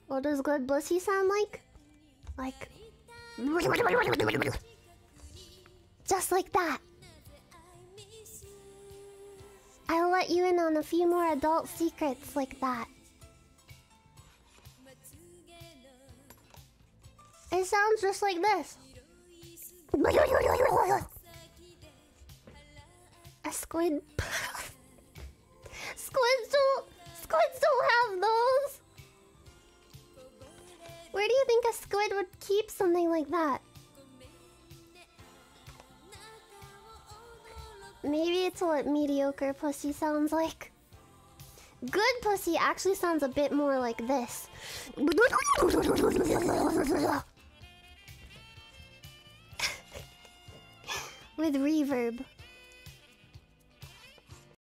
What does Good Bussy sound like? Like... Just like that. I'll let you in on a few more adult secrets like that. It sounds just like this. A squid. Squids don't have those. Where do you think a squid would keep something like that? Maybe it's what mediocre pussy sounds like. Good pussy actually sounds a bit more like this. With reverb.